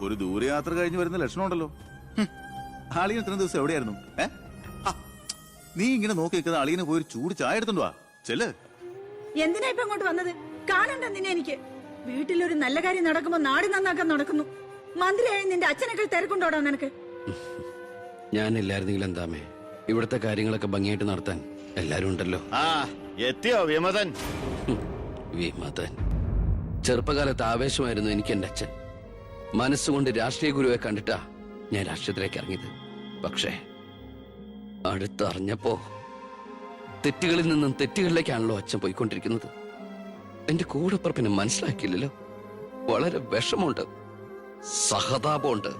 ഒരു ദൂരയാത്ര കഴിഞ്ഞ് വരുന്ന ലക്ഷണമുണ്ടല്ലോ. അളിയൻ ഇത്രയും ദിവസം എവിടെയായിരുന്നു? നീ ഇങ്ങനെ നോക്കി നിൽക്കുന്ന അളിയന് പോയി ഒരു ചൂട് ചായ എടുത്തോണ്ട് വാ. ചെല്ല്. എന്തിനാ ഇപ്പൊ അങ്ങോട്ട് വന്നത്? കാണണ്ട നിന്നെ എനിക്ക്. വീട്ടിലൊരു നല്ല കാര്യം നടക്കുമ്പോ നാട് നന്നാക്കാൻ നടക്കുന്നു. മന്ത്രിയായി നിന്റെ അച്ഛനേക്കാൾ തിരക്കുണ്ടോടാ നിനക്ക്? ഞാനില്ലായിരുന്നെങ്കിൽ എന്താമേ, ഇവിടുത്തെ കാര്യങ്ങളൊക്കെ ഭംഗിയായിട്ട് നടത്താൻ എല്ലാരും ഉണ്ടല്ലോ. എത്തിയോ വിമതൻ? വിമതൻ ചെറുപ്പകാലത്ത് ആവേശമായിരുന്നു എനിക്ക് എന്റെ അച്ഛൻ. മനസ്സുകൊണ്ട് രാഷ്ട്രീയ ഗുരുവെ കണ്ടിട്ടാ ഞാൻ രാഷ്ട്രീയത്തിലേക്ക് ഇറങ്ങിയത്. പക്ഷേ അടുത്തറിഞ്ഞപ്പോ തെറ്റുകളിൽ നിന്നും തെറ്റുകളിലേക്കാണല്ലോ അച്ഛൻ പോയിക്കൊണ്ടിരിക്കുന്നത്. എന്റെ കൂടെപ്പുറപ്പിനെ മനസ്സിലാക്കിയില്ലല്ലോ. വളരെ വിഷമമുണ്ട്, സഹതാപമുണ്ട്.